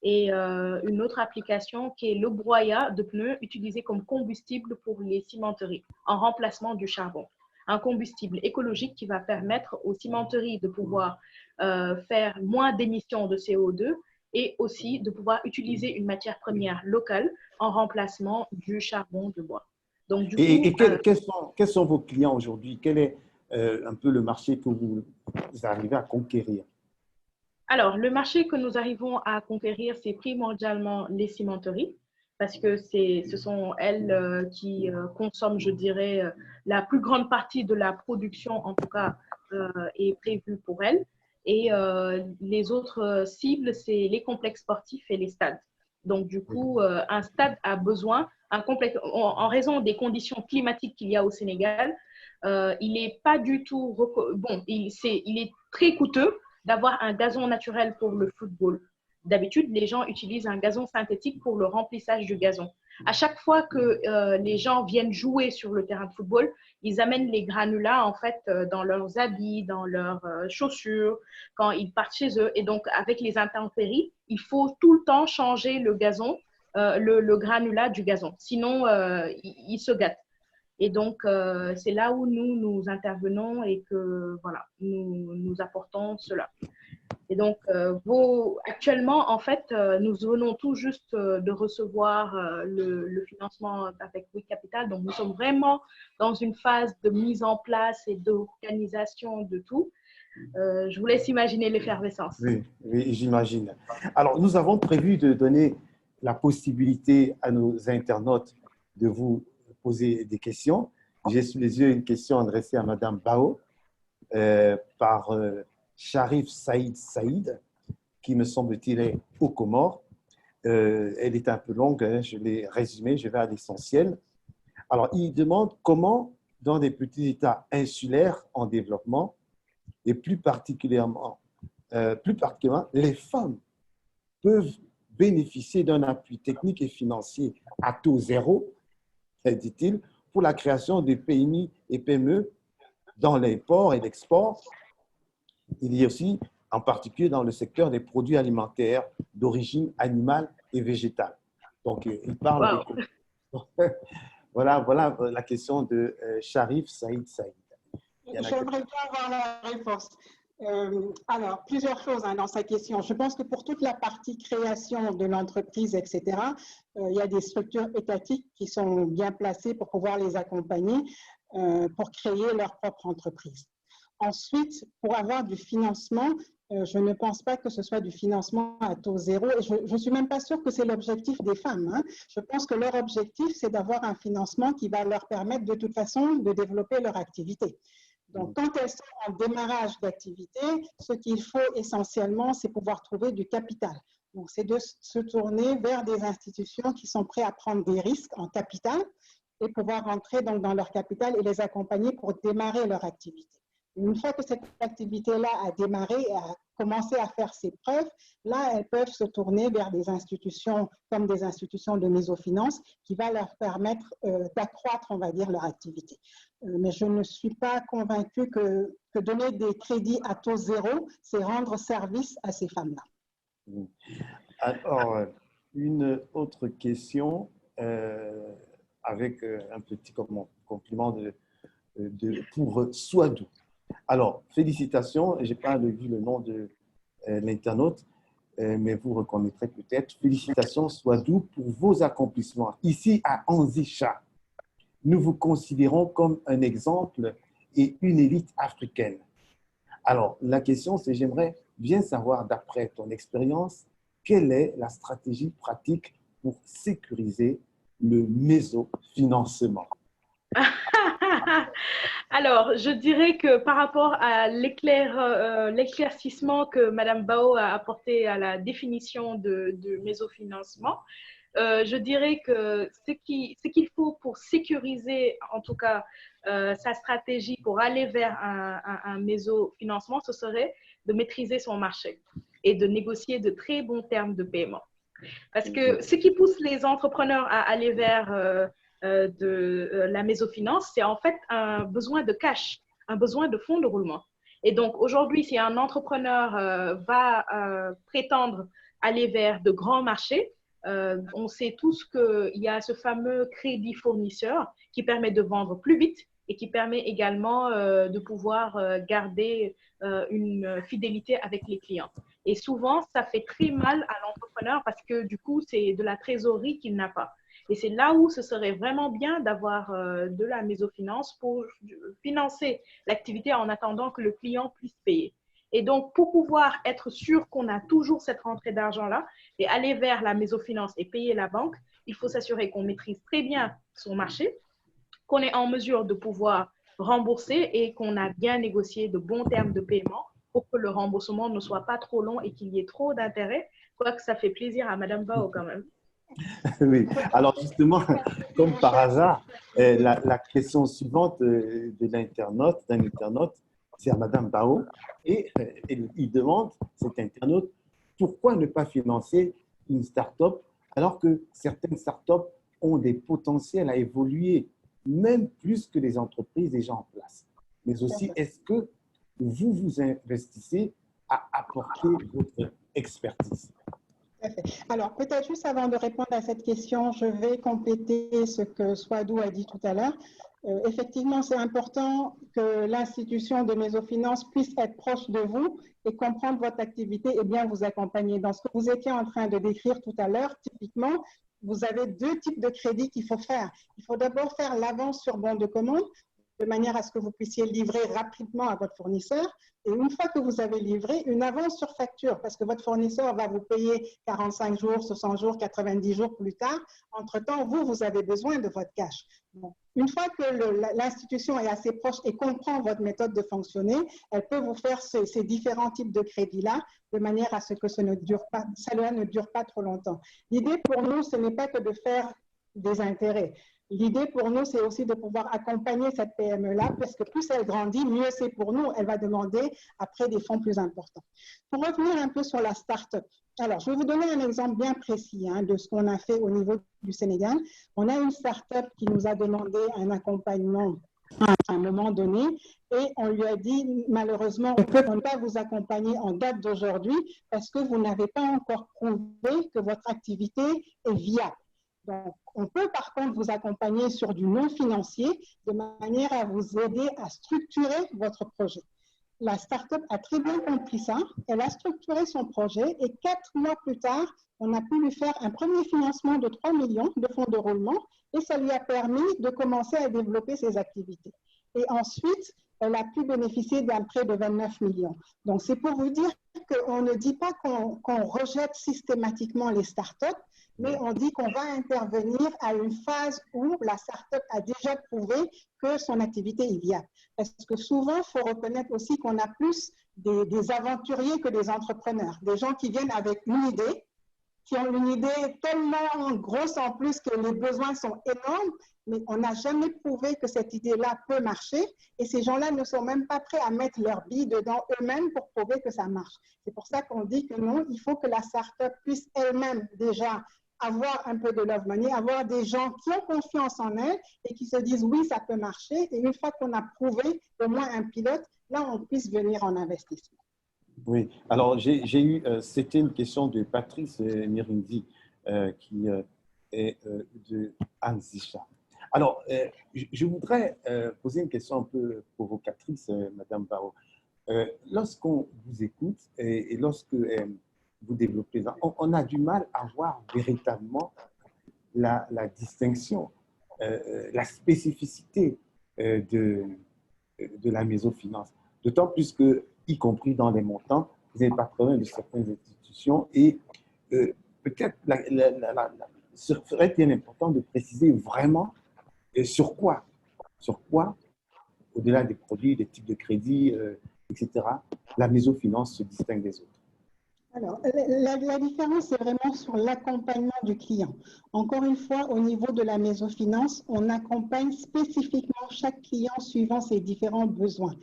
[SPEAKER 3] Et une autre application qui est le broyat de pneus utilisé comme combustible pour les cimenteries en remplacement du charbon. Un combustible écologique qui va permettre aux cimenteries de pouvoir faire moins d'émissions de CO2 et aussi de pouvoir utiliser une matière première locale en remplacement du charbon de bois. Donc, du coup,
[SPEAKER 1] quels sont vos clients aujourd'hui? Quel est un peu le marché que vous arrivez à conquérir?
[SPEAKER 3] Alors, le marché que nous arrivons à conquérir, c'est primordialement les cimenteries, parce que ce sont elles qui consomment, je dirais, la plus grande partie de la production, en tout cas, est prévue pour elles. Et les autres cibles, c'est les complexes sportifs et les stades. Donc, du coup, un stade a besoin, en raison des conditions climatiques qu'il y a au Sénégal, il n'est pas du tout, bon, il est très coûteux d'avoir un gazon naturel pour le football. D'habitude, les gens utilisent un gazon synthétique pour le remplissage du gazon. À chaque fois que les gens viennent jouer sur le terrain de football, ils amènent les granulats en fait dans leurs habits, dans leurs chaussures, quand ils partent chez eux. Et donc, avec les intempéries, il faut tout le temps changer le gazon, le granulat du gazon. Sinon, il se gâte. Et donc, c'est là où nous intervenons et que voilà, nous apportons cela. Et donc, actuellement, en fait, nous venons tout juste de recevoir le financement avec WIC Capital. Donc, nous sommes vraiment dans une phase de mise en place et d'organisation de tout. Je vous laisse imaginer l'effervescence.
[SPEAKER 1] Oui, oui, j'imagine. Alors, nous avons prévu de donner la possibilité à nos internautes de vous poser des questions. J'ai sous les yeux une question adressée à Madame Bao par Sharif Saïd, qui me semble-t-il est aux Comores. Elle est un peu longue, hein, je l'ai résumée, je vais à l'essentiel. Alors, il demande comment, dans des petits États insulaires en développement, et plus particulièrement, les femmes peuvent bénéficier d'un appui technique et financier à taux zéro, dit-il, pour la création de PMI et PME dans l'import et l'export. Il y a aussi en particulier dans le secteur des produits alimentaires d'origine animale et végétale. Donc, il parle voilà la question de Sharif Saïd Saïd.
[SPEAKER 2] J'aimerais bien avoir la réponse. Alors, plusieurs choses dans sa question. Je pense que pour toute la partie création de l'entreprise, etc., il y a des structures étatiques qui sont bien placées pour pouvoir les accompagner pour créer leur propre entreprise. Ensuite, pour avoir du financement, je ne pense pas que ce soit du financement à taux zéro. Et je ne suis même pas sûre que c'est l'objectif des femmes, hein. Je pense que leur objectif, c'est d'avoir un financement qui va leur permettre de toute façon de développer leur activité. Donc, quand elles sont en démarrage d'activité, ce qu'il faut essentiellement, c'est pouvoir trouver du capital. Donc, c'est de se tourner vers des institutions qui sont prêtes à prendre des risques en capital et pouvoir rentrer donc dans leur capital et les accompagner pour démarrer leur activité. Une fois que cette activité-là a démarré et a commencé à faire ses preuves, là, elles peuvent se tourner vers des institutions comme des institutions de microfinance qui va leur permettre d'accroître, on va dire, leur activité. Mais je ne suis pas convaincue que donner des crédits à taux zéro, c'est rendre service à ces femmes-là.
[SPEAKER 1] Alors, une autre question avec un petit compliment pour Swadou. Alors, félicitations, je n'ai pas vu le nom de l'internaute, mais vous reconnaîtrez peut-être. Félicitations, Swadou, pour vos accomplissements. Ici, à Anzicha, nous vous considérons comme un exemple et une élite africaine. Alors, la question, c'est j'aimerais bien savoir, d'après ton expérience, quelle est la stratégie pratique pour sécuriser le mésofinancement?
[SPEAKER 3] Alors, je dirais que par rapport à l'éclaircissement que Mme Bao a apporté à la définition de mésofinancement, je dirais que ce qu'il faut pour sécuriser, en tout cas, sa stratégie pour aller vers un mésofinancement, ce serait de maîtriser son marché et de négocier de très bons termes de paiement. Parce que ce qui pousse les entrepreneurs à aller vers la mésofinance, c'est en fait un besoin de cash, un besoin de fonds de roulement. Et donc, aujourd'hui, si un entrepreneur va prétendre aller vers de grands marchés, on sait tous qu'il y a ce fameux crédit fournisseur qui permet de vendre plus vite et qui permet également de pouvoir garder une fidélité avec les clients. Et souvent, ça fait très mal à l'entrepreneur parce que du coup, c'est de la trésorerie qu'il n'a pas. Et c'est là où ce serait vraiment bien d'avoir de la mésofinance pour financer l'activité en attendant que le client puisse payer. Et donc, pour pouvoir être sûr qu'on a toujours cette rentrée d'argent-là et aller vers la mésofinance et payer la banque, il faut s'assurer qu'on maîtrise très bien son marché, qu'on est en mesure de pouvoir rembourser et qu'on a bien négocié de bons termes de paiement pour que le remboursement ne soit pas trop long et qu'il y ait trop d'intérêt, quoique ça fait plaisir à Mme Bao quand même.
[SPEAKER 1] Oui, alors justement, comme par hasard, la question suivante d'un internaute, c'est à Mme Bao, et il demande, cet internaute, pourquoi ne pas financer une start-up alors que certaines start-up ont des potentiels à évoluer, même plus que les entreprises déjà en place. Mais aussi, est-ce que vous vous investissez à apporter votre expertise?
[SPEAKER 2] Alors, peut-être juste avant de répondre à cette question, je vais compléter ce que Swadou a dit tout à l'heure. Effectivement, c'est important que l'institution de mésofinance puisse être proche de vous et comprendre votre activité et bien vous accompagner. Dans ce que vous étiez en train de décrire tout à l'heure, typiquement, vous avez deux types de crédits qu'il faut faire. Il faut d'abord faire l'avance sur bon de commande, de manière à ce que vous puissiez livrer rapidement à votre fournisseur. Et une fois que vous avez livré, une avance sur facture, parce que votre fournisseur va vous payer 45 jours, 60 jours, 90 jours plus tard. Entre-temps, vous avez besoin de votre cash. Bon. Une fois que l'institution est assez proche et comprend votre méthode de fonctionner, elle peut vous faire ces différents types de crédits-là, de manière à ce que cela ne dure pas trop longtemps. L'idée pour nous, ce n'est pas que de faire des intérêts. L'idée pour nous, c'est aussi de pouvoir accompagner cette PME-là, parce que plus elle grandit, mieux c'est pour nous. Elle va demander après des fonds plus importants. Pour revenir un peu sur la start-up, alors je vais vous donner un exemple bien précis de ce qu'on a fait au niveau du Sénégal. On a une start-up qui nous a demandé un accompagnement à un moment donné, et on lui a dit, malheureusement, on ne peut pas vous accompagner en date d'aujourd'hui parce que vous n'avez pas encore prouvé que votre activité est viable. Donc, on peut par contre vous accompagner sur du non financier de manière à vous aider à structurer votre projet. La start-up a très bien compris ça, elle a structuré son projet et 4 mois plus tard, on a pu lui faire un premier financement de 3 millions de fonds de roulement et ça lui a permis de commencer à développer ses activités. Et ensuite, elle a pu bénéficier d'un prêt de 29 millions. Donc, c'est pour vous dire qu'on ne dit pas qu'on rejette systématiquement les startups, mais on dit qu'on va intervenir à une phase où la startup a déjà prouvé que son activité est viable. Parce que souvent, il faut reconnaître aussi qu'on a plus des aventuriers que des entrepreneurs, des gens qui viennent avec une idée, qui ont une idée tellement grosse en plus que les besoins sont énormes, mais on n'a jamais prouvé que cette idée-là peut marcher et ces gens-là ne sont même pas prêts à mettre leur bille dedans eux-mêmes pour prouver que ça marche. C'est pour ça qu'on dit que non, il faut que la start-up puisse elle-même déjà avoir un peu de love money, avoir des gens qui ont confiance en elle et qui se disent oui, ça peut marcher. Et une fois qu'on a prouvé au moins un pilote, là, on puisse venir en investissement.
[SPEAKER 1] Oui, alors j'ai eu, c'était une question de Patrice Mirindi qui est de Anzisha. Alors, je voudrais poser une question un peu provocatrice, Madame Barraud. Lorsqu'on vous écoute et lorsque vous développez, on a du mal à voir véritablement la distinction, la spécificité de la mésofinance. D'autant plus que, y compris dans les montants, vous êtes patronne de certaines institutions et peut-être serait bien important de préciser vraiment sur quoi, au-delà des produits, des types de crédits, etc., la mésofinance se distingue des autres.
[SPEAKER 2] Alors, la différence, c'est vraiment sur l'accompagnement du client. Encore une fois, au niveau de la mésofinance, on accompagne spécifiquement chaque client suivant ses différents besoins.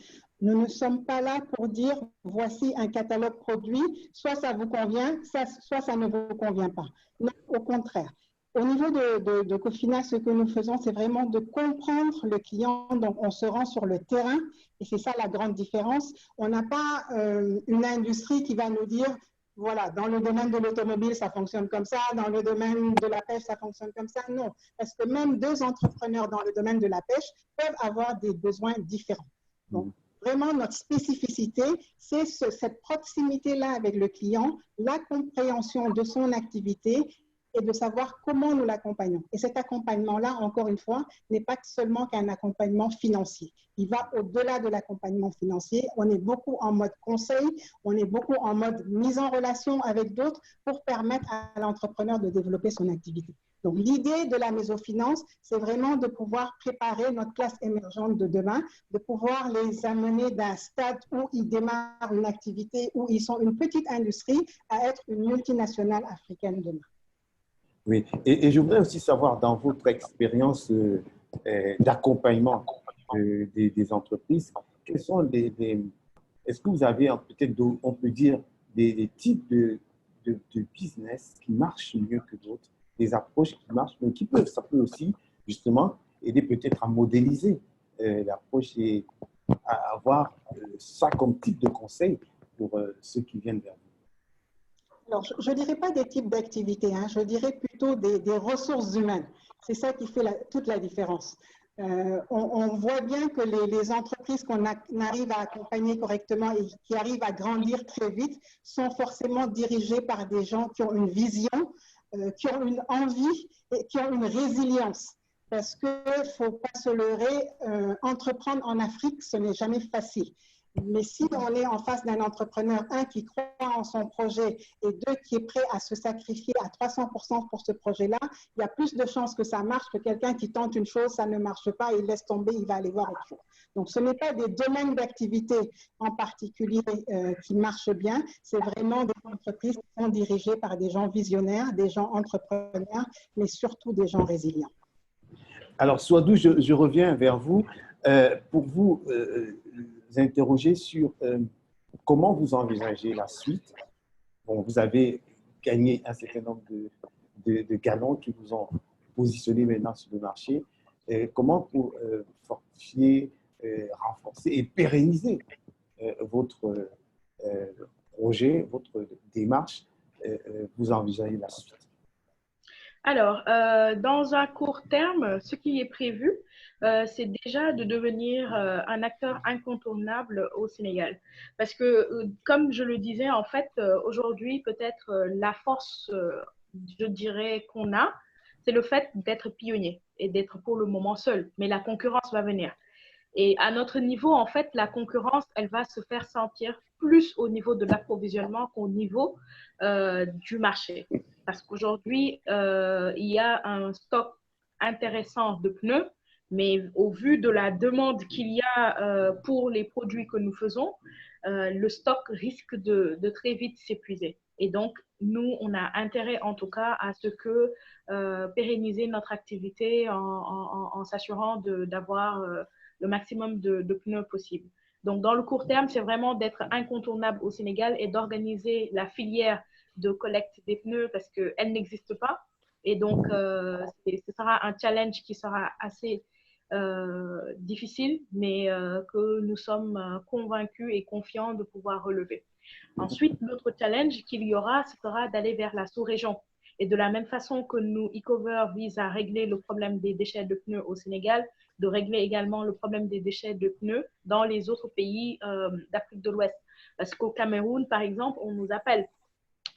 [SPEAKER 2] Nous ne sommes pas là pour dire, voici un catalogue produit, soit ça vous convient, soit ça ne vous convient pas. Non, au contraire. Au niveau de Cofina, ce que nous faisons, c'est vraiment de comprendre le client. Donc, on se rend sur le terrain et c'est ça la grande différence. On n'a pas une industrie qui va nous dire, voilà, dans le domaine de l'automobile, ça fonctionne comme ça, dans le domaine de la pêche, ça fonctionne comme ça. Non, parce que même deux entrepreneurs dans le domaine de la pêche peuvent avoir des besoins différents. Donc, vraiment, notre spécificité, c'est cette proximité-là avec le client, la compréhension de son activité et de savoir comment nous l'accompagnons. Et cet accompagnement-là, encore une fois, n'est pas seulement qu'un accompagnement financier. Il va au-delà de l'accompagnement financier. On est beaucoup en mode conseil, on est beaucoup en mode mise en relation avec d'autres pour permettre à l'entrepreneur de développer son activité. Donc, l'idée de la mésofinance, c'est vraiment de pouvoir préparer notre classe émergente de demain, de pouvoir les amener d'un stade où ils démarrent une activité, où ils sont une petite industrie, à être une multinationale africaine demain.
[SPEAKER 1] Oui, et je voudrais aussi savoir, dans votre expérience d'accompagnement des entreprises, quels sont est-ce que vous avez peut-être, on peut dire, des types de business qui marchent mieux que d'autres, des approches qui marchent, mais ça peut aussi justement aider peut-être à modéliser l'approche et à avoir ça comme type de conseil pour ceux qui viennent vers vous.
[SPEAKER 2] Alors, je ne dirais pas des types d'activités, hein, je dirais plutôt des ressources humaines. C'est ça qui fait toute la différence. On voit bien que les entreprises qu'on arrive à accompagner correctement et qui arrivent à grandir très vite sont forcément dirigées par des gens qui ont une vision, qui ont une envie et qui ont une résilience. Parce qu'il ne faut pas se leurrer, entreprendre en Afrique, ce n'est jamais facile. Mais si on est en face d'un entrepreneur, un, qui croit en son projet et deux, qui est prêt à se sacrifier à 300% pour ce projet-là, il y a plus de chances que ça marche que quelqu'un qui tente une chose, ça ne marche pas, il laisse tomber, il va aller voir autre chose. Donc, ce n'est pas des domaines d'activité en particulier qui marchent bien, c'est vraiment des entreprises qui sont dirigées par des gens visionnaires, des gens entrepreneurs, mais surtout des gens résilients.
[SPEAKER 1] Alors, Souadou, je reviens vers vous pour vous interroger sur comment vous envisagez la suite. Bon, vous avez gagné un certain nombre de galons qui vous ont positionné maintenant sur le marché. Comment fortifier, renforcer et pérenniser votre projet, votre démarche, vous envisagez la suite?
[SPEAKER 3] Alors, dans un court terme, ce qui est prévu, c'est déjà de devenir un acteur incontournable au Sénégal. Parce que, comme je le disais, en fait, aujourd'hui, peut-être la force, je dirais, qu'on a, c'est le fait d'être pionnier et d'être pour le moment seul. Mais la concurrence va venir. Et à notre niveau, en fait, la concurrence, elle va se faire sentir plus au niveau de l'approvisionnement qu'au niveau du marché. Parce qu'aujourd'hui, il y a un stock intéressant de pneus, mais au vu de la demande qu'il y a pour les produits que nous faisons, le stock risque de très vite s'épuiser. Et donc, nous, on a intérêt en tout cas à ce que pérenniser notre activité en s'assurant d'avoir le maximum de pneus possible. Donc, dans le court terme, c'est vraiment d'être incontournable au Sénégal et d'organiser la filière de collecte des pneus parce qu'elle n'existe pas. Et donc, ce sera un challenge qui sera assez difficile, mais que nous sommes convaincus et confiants de pouvoir relever. Ensuite, l'autre challenge qu'il y aura, ce sera d'aller vers la sous-région. Et de la même façon que nous, e-Cover vise à régler le problème des déchets de pneus au Sénégal, de régler également le problème des déchets de pneus dans les autres pays d'Afrique de l'Ouest. Parce qu'au Cameroun, par exemple, on nous appelle.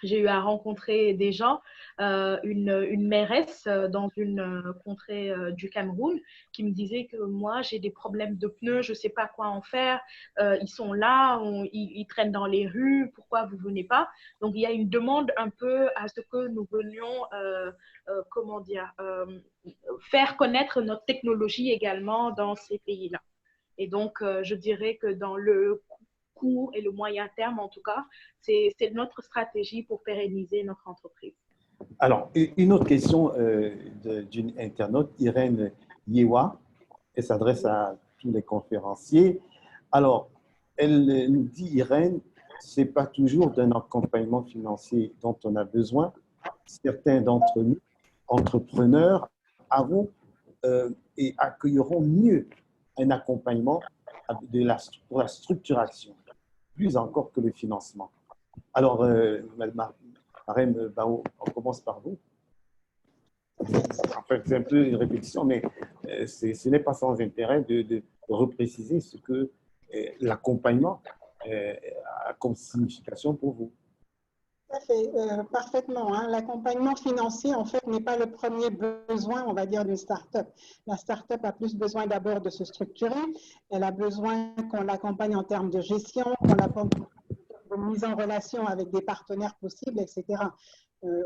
[SPEAKER 3] J'ai eu à rencontrer des gens, une mairesse dans une contrée du Cameroun qui me disait que moi, j'ai des problèmes de pneus, je ne sais pas quoi en faire. Ils sont là, ils traînent dans les rues, pourquoi vous ne venez pas? Donc, il y a une demande un peu à ce que nous venions, comment dire, faire connaître notre technologie également dans ces pays-là. Et donc, je dirais que dans le court et le moyen terme, en tout cas, c'est notre stratégie pour pérenniser notre entreprise.
[SPEAKER 1] Alors, une autre question d'une internaute, Irène Yewa, elle s'adresse à tous les conférenciers. Alors, elle nous dit, Irène, ce n'est pas toujours d'un accompagnement financier dont on a besoin. Certains d'entre nous, entrepreneurs, avons et accueilleront mieux un accompagnement pour la structuration, plus encore que le financement. Alors, Marème Bao, on commence par vous. Enfin, c'est un peu une répétition, mais ce n'est pas sans intérêt de repréciser ce que l'accompagnement a comme signification pour vous.
[SPEAKER 2] Ça fait parfaitement. Hein. L'accompagnement financier, en fait, n'est pas le premier besoin, on va dire, d'une start-up. La start-up a plus besoin d'abord de se structurer. Elle a besoin qu'on l'accompagne en termes de gestion, qu'on l'accompagne de mise en relation avec des partenaires possibles, etc.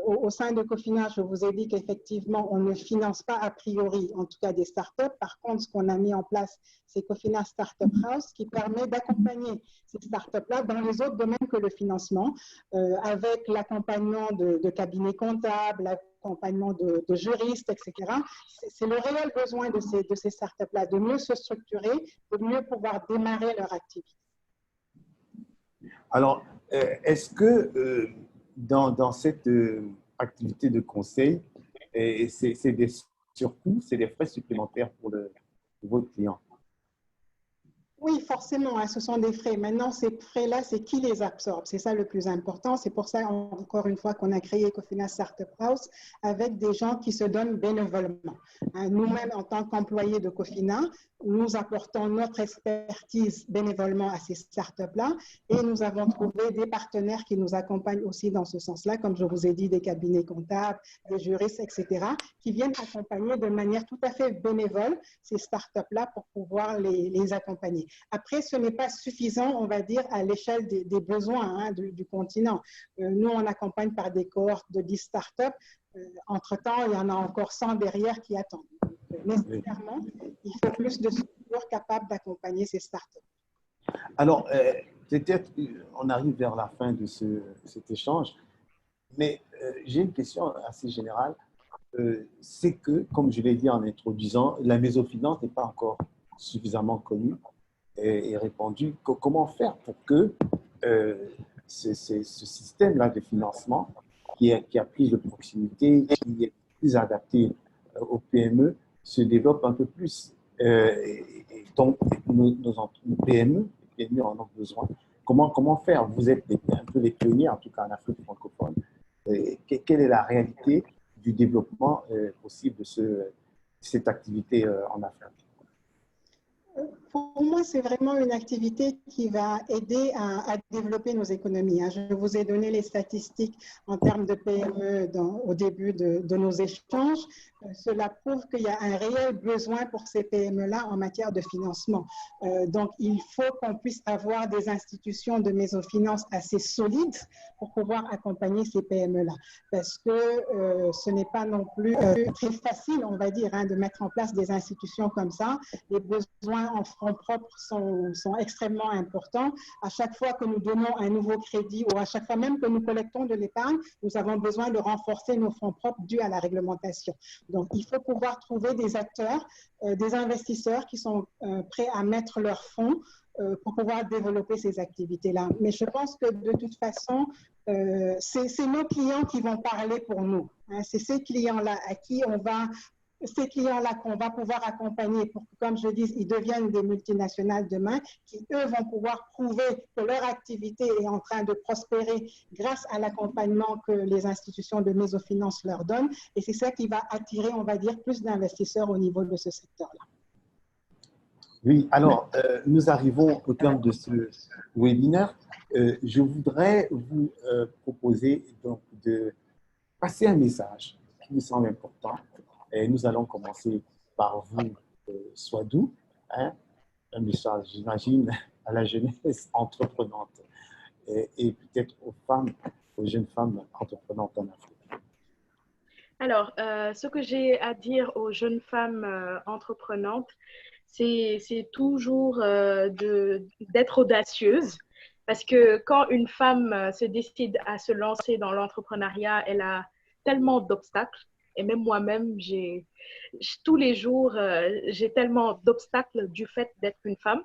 [SPEAKER 2] Au sein de Cofina, je vous ai dit qu'effectivement, on ne finance pas a priori, en tout cas des startups. Par contre, ce qu'on a mis en place, c'est Cofina Startup House qui permet d'accompagner ces startups-là dans les autres domaines que le financement, avec l'accompagnement de cabinets comptables, l'accompagnement de juristes, etc. C'est le réel besoin de ces startups-là, de mieux se structurer, de mieux pouvoir démarrer leur activité.
[SPEAKER 1] Alors, est-ce que dans cette activité de conseil, c'est des surcoûts, c'est des frais supplémentaires pour votre client?
[SPEAKER 2] Oui, forcément, hein, ce sont des frais. Maintenant, ces frais-là, c'est qui les absorbe? C'est ça le plus important. C'est pour ça, encore une fois, qu'on a créé Cofina Startup House avec des gens qui se donnent bénévolement. Hein, nous-mêmes, en tant qu'employés de Cofina, nous apportons notre expertise bénévolement à ces startups-là et nous avons trouvé des partenaires qui nous accompagnent aussi dans ce sens-là, comme je vous ai dit, des cabinets comptables, des juristes, etc., qui viennent accompagner de manière tout à fait bénévole ces startups-là pour pouvoir les accompagner. Après, ce n'est pas suffisant, on va dire, à l'échelle des besoins hein, du continent. Nous, on accompagne par des cohortes de 10 startups. Entre-temps, il y en a encore 100 derrière qui attendent. Donc, nécessairement, il faut plus de structures capables d'accompagner ces startups.
[SPEAKER 1] Alors, peut-être on arrive vers la fin de cet échange, mais j'ai une question assez générale. C'est que, comme je l'ai dit en introduisant, la mésofinance n'est pas encore suffisamment connue et répandue. Comment faire pour que ce système-là de financement qui a plus de proximité, qui est plus adapté aux PME, se développe un peu plus? Donc, nos PME en ont besoin. Comment faire? Vous êtes un peu les pionniers, en tout cas en Afrique francophone. Quelle est la réalité du développement possible de cette activité en Afrique?
[SPEAKER 2] Pour moi, c'est vraiment une activité qui va aider à développer nos économies. Je vous ai donné les statistiques en termes de PME au début de nos échanges. Cela prouve qu'il y a un réel besoin pour ces PME-là en matière de financement. Donc, il faut qu'on puisse avoir des institutions de mésofinance assez solides pour pouvoir accompagner ces PME-là. Parce que ce n'est pas non plus très facile, on va dire, de mettre en place des institutions comme ça. Les besoins en fonds propres sont extrêmement importants. À chaque fois que nous donnons un nouveau crédit ou à chaque fois même que nous collectons de l'épargne, nous avons besoin de renforcer nos fonds propres dus à la réglementation. Donc, il faut pouvoir trouver des acteurs, des investisseurs qui sont prêts à mettre leurs fonds pour pouvoir développer ces activités-là. Mais je pense que de toute façon, c'est nos clients qui vont parler pour nous. C'est ces clients-là à qui on va... Ces clients-là qu'on va pouvoir accompagner pour que, comme je dis, ils deviennent des multinationales demain, qui, eux, vont pouvoir prouver que leur activité est en train de prospérer grâce à l'accompagnement que les institutions de mésofinance leur donnent. Et c'est ça qui va attirer, on va dire, plus d'investisseurs au niveau de ce secteur-là.
[SPEAKER 1] Oui, alors, nous arrivons au terme de ce webinaire. Je voudrais vous proposer donc de passer un message qui me semble important. Et nous allons commencer par vous, Swadou, un message, j'imagine, à la jeunesse entreprenante et peut-être aux femmes, aux jeunes femmes entreprenantes en Afrique.
[SPEAKER 3] Alors, ce que j'ai à dire aux jeunes femmes entreprenantes, c'est toujours d'être audacieuse. Parce que quand une femme se décide à se lancer dans l'entrepreneuriat, elle a tellement d'obstacles. Et même moi-même, tous les jours, j'ai tellement d'obstacles du fait d'être une femme.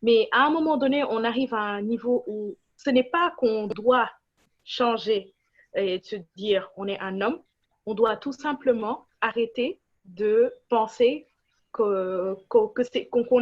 [SPEAKER 3] Mais à un moment donné, on arrive à un niveau où ce n'est pas qu'on doit changer et se dire on est un homme. On doit tout simplement arrêter de penser qu'on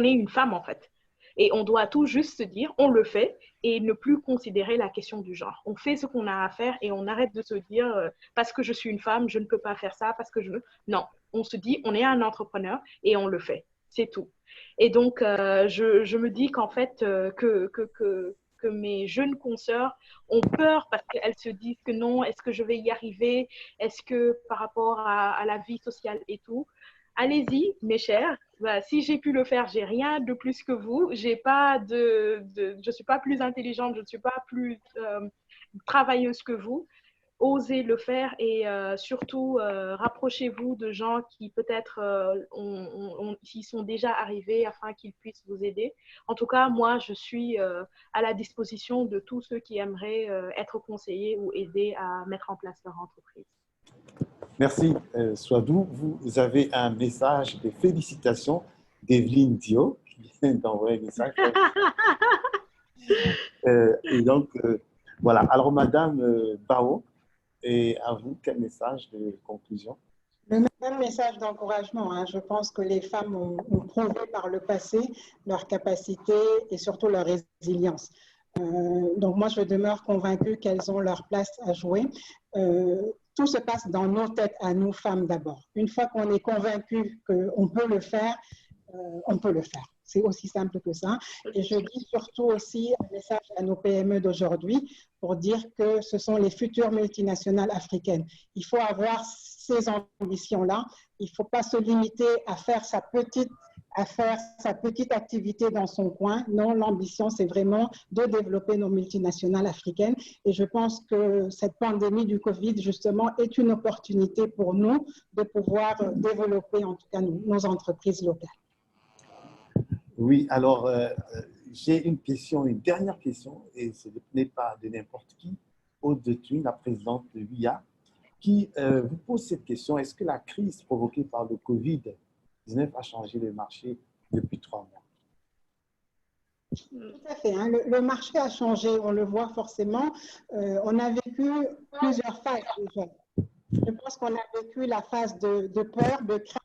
[SPEAKER 3] est une femme, en fait. Et on doit tout juste se dire, on le fait et ne plus considérer la question du genre. On fait ce qu'on a à faire et on arrête de se dire, parce que je suis une femme, je ne peux pas faire ça, parce que je veux. Non, on se dit, on est un entrepreneur et on le fait. C'est tout. Et donc, je me dis qu'en fait, que mes jeunes consoeurs ont peur parce qu'elles se disent que non, est-ce que je vais y arriver? Est-ce que par rapport à la vie sociale et tout, allez-y, mes chers. Bah, si j'ai pu le faire, j'ai rien de plus que vous. Je ne suis pas plus intelligente, je ne suis pas plus travailleuse que vous. Osez le faire et surtout rapprochez-vous de gens qui peut-être s'y sont déjà arrivés afin qu'ils puissent vous aider. En tout cas, moi, je suis à la disposition de tous ceux qui aimeraient être conseillés ou aidés à mettre en place leur entreprise.
[SPEAKER 1] Merci, Swadou. Vous avez un message de félicitations d'Evelyne Dio, qui vient d'envoyer un message. Et donc, voilà. Alors, Madame Bao, et à vous, quel message de conclusion?
[SPEAKER 2] Le même message d'encouragement. Je pense que les femmes ont prouvé par le passé leur capacité et surtout leur résilience. Donc, moi, je demeure convaincue qu'elles ont leur place à jouer. Tout se passe dans nos têtes, à nous femmes d'abord. Une fois qu'on est convaincu qu'on peut le faire, on peut le faire. C'est aussi simple que ça. Et je dis surtout aussi un message à nos PME d'aujourd'hui pour dire que ce sont les futures multinationales africaines. Il faut avoir ces ambitions-là. Il ne faut pas se limiter à faire sa petite activité dans son coin. Non, l'ambition, c'est vraiment de développer nos multinationales africaines. Et je pense que cette pandémie du Covid, justement, est une opportunité pour nous de pouvoir développer, en tout cas, nos entreprises locales.
[SPEAKER 1] Oui, alors, j'ai une question, une dernière question, et ce n'est pas de n'importe qui, Aude de Thuin, la présidente de WIA, qui vous pose cette question. Est-ce que la crise provoquée par le Covid-19 a changé le marché depuis 3 mois?
[SPEAKER 2] Tout à fait. Le marché a changé, on le voit forcément. On a vécu plusieurs phases déjà. Je pense qu'on a vécu la phase de peur, de crainte,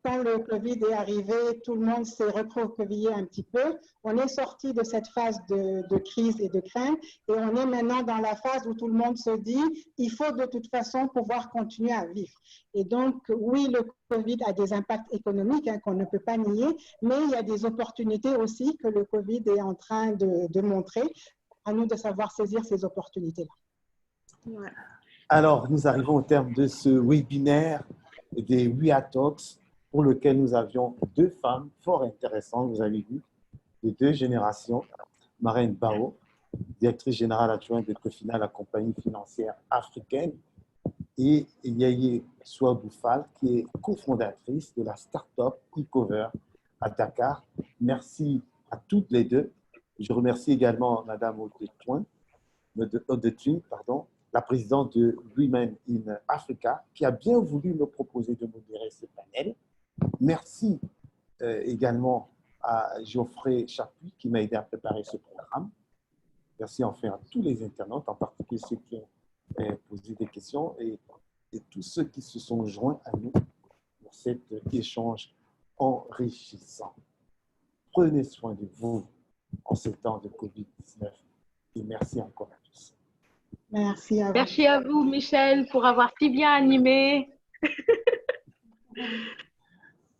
[SPEAKER 2] quand le Covid est arrivé, tout le monde s'est recroquevillé un petit peu. On est sorti de cette phase de crise et de crainte et on est maintenant dans la phase où tout le monde se dit il faut de toute façon pouvoir continuer à vivre. Et donc, oui, le Covid a des impacts économiques hein, qu'on ne peut pas nier, mais il y a des opportunités aussi que le Covid est en train de montrer. À nous de savoir saisir ces opportunités-là.
[SPEAKER 3] Ouais.
[SPEAKER 1] Alors, nous arrivons au terme de ce webinaire des WIA Talks pour lequel nous avions deux femmes fort intéressantes, vous avez vu, de deux générations. Marraine Bao, directrice générale adjointe de Cofina, la compagnie financière africaine, et Yaye Souaboufal, qui est cofondatrice de la start-up eCover à Dakar. Merci à toutes les deux. Je remercie également Madame Odetun, la présidente de Women in Africa, qui a bien voulu me proposer de modérer ce panel. Merci également à Geoffrey Chapuis, qui m'a aidé à préparer ce programme. Merci enfin à tous les internautes, en particulier ceux qui ont posé des questions et tous ceux qui se sont joints à nous pour cet échange enrichissant. Prenez soin de vous en ces temps de Covid-19 et merci encore à tous.
[SPEAKER 2] Merci à vous.
[SPEAKER 3] Merci à vous, Michel, pour avoir si bien animé.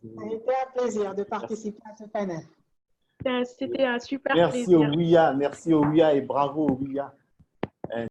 [SPEAKER 2] Ça a été un plaisir de participer à ce panel.
[SPEAKER 3] C'était un super
[SPEAKER 1] merci
[SPEAKER 3] plaisir.
[SPEAKER 1] Merci au WIA et bravo au WIA.